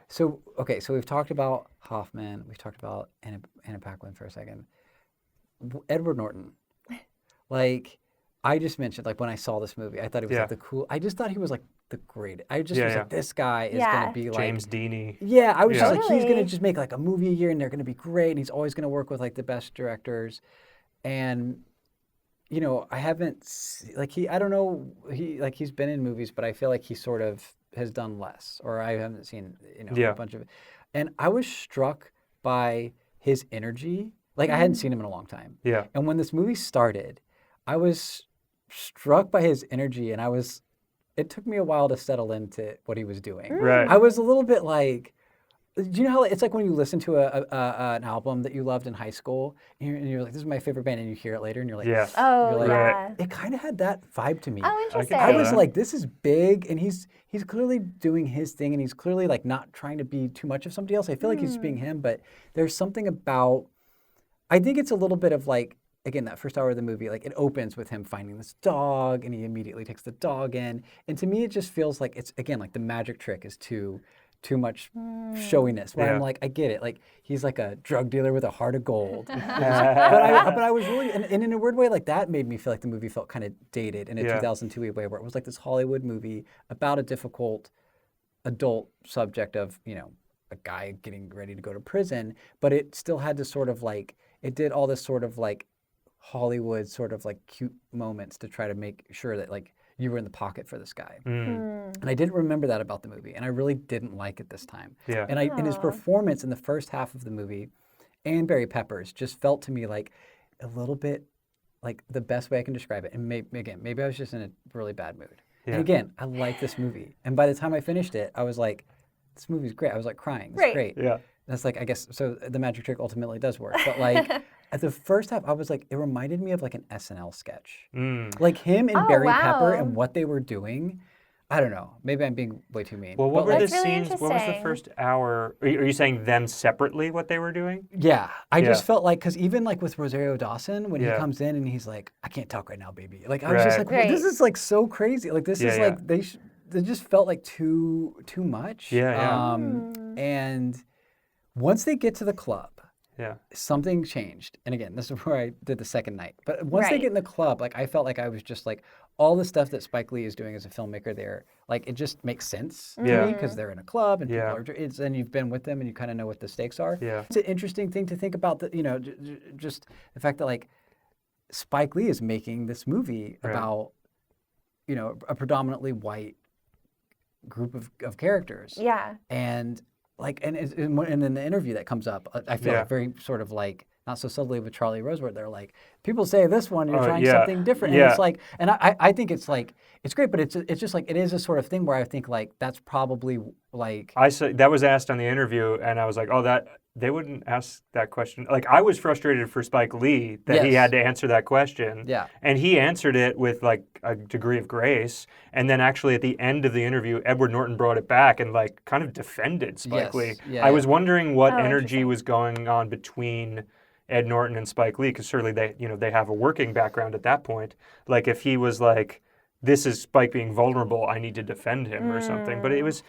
So we've talked about Hoffman. We've talked about Anna Paquin for a second. Edward Norton. Like, I just mentioned, like, when I saw this movie, I thought he was like the cool. I just thought he was like the great. I just was like, this guy is gonna be like James Deany. Yeah, I was just like, he's gonna Totally. just make like a movie a year, and they're gonna be great, and he's always gonna work with like the best directors, and you know, I haven't like I don't know, he's been in movies, but I feel like he sort of has done less, or I haven't seen a bunch of it, and I was struck by his energy. Like I hadn't seen him in a long time, and when this movie started, I was struck by his energy, and it took me a while to settle into what he was doing. Right. I was a little bit like, do you know how it's like when you listen to an album that you loved in high school, and you're like, this is my favorite band, and you hear it later, and you're like, Oh, you're like, yeah. it kind of had that vibe to me. Oh, interesting. I was like, this is big, and he's clearly doing his thing, and he's clearly like not trying to be too much of somebody else. I feel like he's just being him, but there's something about, I think it's a little bit of like, again, that first hour of the movie, like it opens with him finding this dog, and he immediately takes the dog in, and to me it just feels like it's, again, like the magic trick is too much showiness. Where I'm like, I get it, like he's like a drug dealer with a heart of gold. but I was really, and in a weird way, like that made me feel like the movie felt kind of dated in a 2002 way, where it was like this Hollywood movie about a difficult adult subject of, you know, a guy getting ready to go to prison, but it still had to sort of like, it did all this sort of like Hollywood sort of like cute moments to try to make sure that like you were in the pocket for this guy. And I didn't remember that about the movie, and I really didn't like it this time. And his performance in the first half of the movie and Barry Pepper's just felt to me like a little bit like the best way I can describe it. And maybe I was just in a really bad mood. And again, I like this movie. And by the time I finished it, I was like, this movie's great. I was like crying. It's great. Yeah. That's like, I guess, so the magic trick ultimately does work. But like, at the first half, I was like, it reminded me of like an SNL sketch. Like him and Barry Pepper and what they were doing. I don't know. Maybe I'm being way too mean. Well, what were the That's really scenes? What was the interesting. first hour? Are you saying them separately, what they were doing? Yeah, I just felt like, because even like with Rosario Dawson, when he comes in and he's like, I can't talk right now, baby. Like, I was just like, well, this is like so crazy. Like, this is like, they just felt like too much. And once they get to the club, something changed. And again, this is where I did the second night. But once they get in the club, like I felt like I was just like, all the stuff that Spike Lee is doing as a filmmaker there, like it just makes sense to me because they're in a club and people are, and you've been with them and you kind of know what the stakes are. It's an interesting thing to think about, that, you know, just the fact that like Spike Lee is making this movie about, you know, a predominantly white group of characters. And like, and in the interview that comes up, I feel like very sort of like, not so subtly with Charile Rose, where they're like, people say this one, you're trying something different. And it's like, and I think it's like, it's great, but it's just like, it is a sort of thing where I think like, that's probably like. That was asked on the interview, and I was like, oh, they wouldn't ask that question. Like, I was frustrated for Spike Lee that he had to answer that question. And he answered it with like a degree of grace. And then actually at the end of the interview, Edward Norton brought it back and like kind of defended Spike Lee. I was wondering what energy was going on between Ed Norton and Spike Lee, because certainly they have a working background at that point. Like if he was like, this is Spike being vulnerable, I need to defend him or something. But it was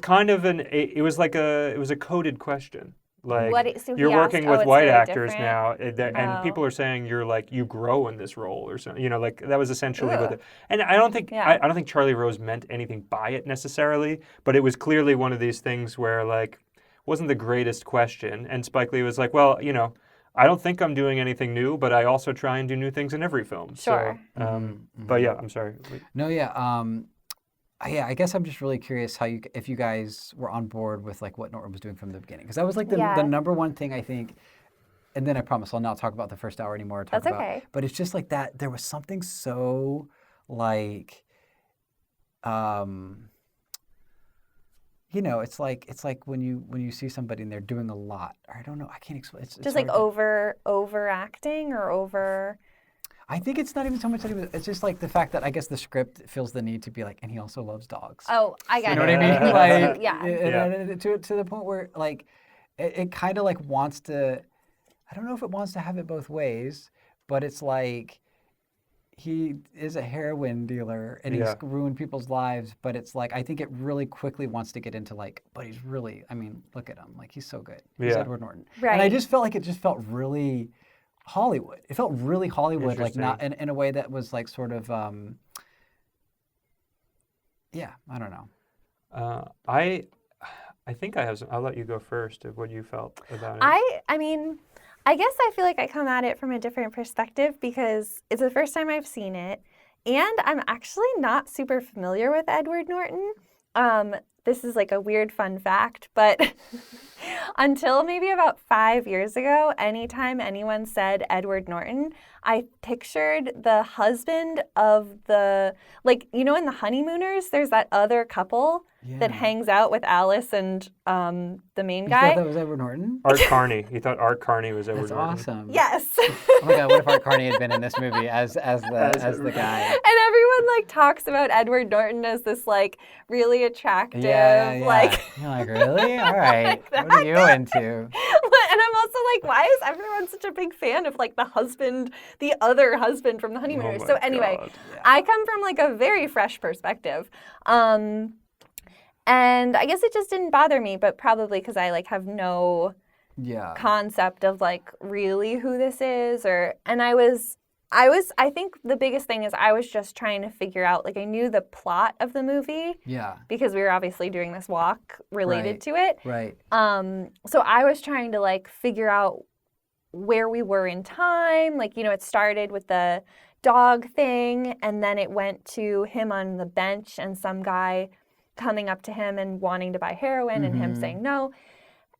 kind of it was a coded question. Like, so you're working with it's white very actors different? now, and people are saying you're like, you grow in this role or something. You know, like that was essentially what it. And I don't think Charile Rose meant anything by it necessarily, but it was clearly one of these things where like wasn't the greatest question, and Spike Lee was like, well, you know, I don't think I'm doing anything new, but I also try and do new things in every film. Sure. So, but yeah, I'm sorry. No, I guess I'm just really curious if you guys were on board with like what Norton was doing from the beginning, because that was like the number one thing I think. And then I promise I'll not talk about the first hour anymore. That's okay. But it's just like that. There was something so like, you know, it's like when you see somebody and they're doing a lot. I don't know. I can't explain. It's just like overacting or over. I think it's not even so much that it's just like the fact that I guess the script feels the need to be like, and he also loves dogs. Oh, I got it. You know what I mean? Like, to the point where like, it kind of like wants to, I don't know if it wants to have it both ways, but it's like, he is a heroin dealer and he's ruined people's lives, but it's like, I think it really quickly wants to get into like, but he's really, I mean, look at him. Like, he's so good. He's Edward Norton. Right. And I just felt like it just felt really Hollywood. It felt really Hollywood, like not in a way that was like sort of, I don't know. I think I have some, I'll let you go first of what you felt about it. I mean, I guess I feel like I come at it from a different perspective because it's the first time I've seen it, and I'm actually not super familiar with Edward Norton. This is like a weird fun fact, but until maybe about 5 years ago, anytime anyone said Edward Norton, I pictured the husband of the, like, you know, in The Honeymooners, there's that other couple that hangs out with Alice and the main guy. You thought that was Edward Norton? Art Carney. You thought Art Carney was Edward Norton. That's awesome. Yes. Oh my God, what if Art Carney had been in this movie as the guy? And everyone like talks about Edward Norton as this like really attractive, like. You're like, really? All right. What are you into? And I'm also like, why is everyone such a big fan of like the other husband from The Honeymooners? So anyway, I come from like a very fresh perspective. And I guess it just didn't bother me, but probably because I like have no concept of like really who this is, I think the biggest thing is I was just trying to figure out, like, I knew the plot of the movie. Yeah. Because we were obviously doing this walk related to it. Right. So I was trying to like figure out where we were in time. Like, you know, it started with the dog thing, and then it went to him on the bench and some guy coming up to him and wanting to buy heroin and him saying no.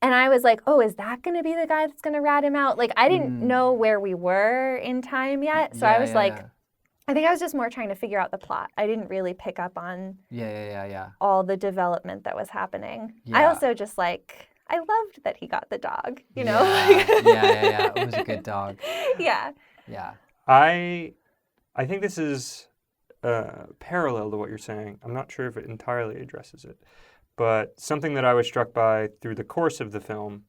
And I was like, oh, is that going to be the guy that's going to rat him out? Like, I didn't know where we were in time yet. So I was I think I was just more trying to figure out the plot. I didn't really pick up on all the development that was happening. Yeah. I also just like, I loved that he got the dog, you know? Yeah. It was a good dog. Yeah. I think this is parallel to what you're saying. I'm not sure if it entirely addresses it, but something that I was struck by through the course of the film,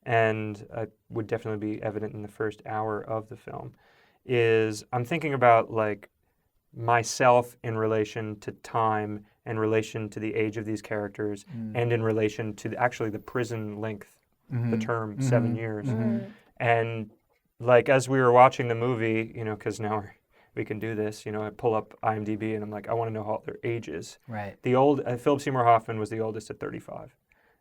and would definitely be evident in the first hour of the film, is I'm thinking about like myself in relation to time, in relation to the age of these characters, and in relation to actually the prison length, the term 7 years. And like as we were watching the movie, you know, because now we can do this, you know, I pull up IMDb and I'm like, I want to know how their age is. Right. The old Philip Seymour Hoffman was the oldest at 35.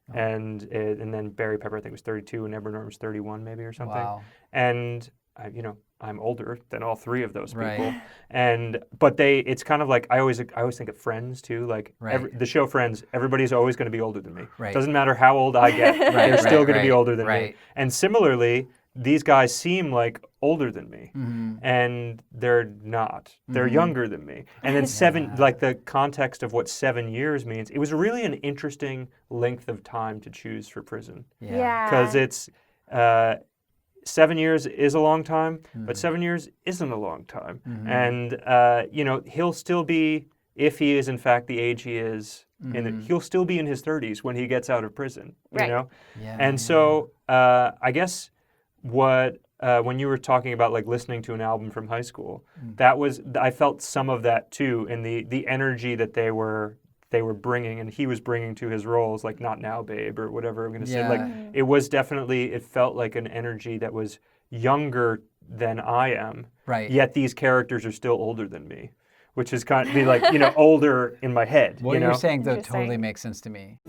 Oh. And then Barry Pepper, I think, was 32, and Edward Norton was 31 maybe or something. Wow. And, you know, I'm older than all three of those people. Right. But it's kind of like, I always think of Friends too, like the show Friends, everybody's always going to be older than me. Right. Doesn't matter how old I get, they're still going to be older than me. And similarly, these guys seem like older than me, and they're not. They're younger than me. And then like the context of what 7 years means, it was really an interesting length of time to choose for prison. Yeah. Because it's 7 years is a long time, but 7 years isn't a long time. And, you know, he'll still be, if he is in fact the age he is, he'll still be in his 30s when he gets out of prison, you know? Yeah, and so I guess when you were talking about like listening to an album from high school, I felt some of that too in the energy that they were bringing, and he was bringing to his roles, like Not Now, Babe, or whatever I'm going to say. Like it was definitely, it felt like an energy that was younger than I am, yet these characters are still older than me, which is kind of like, you know, older in my head. What you're saying though totally makes sense to me.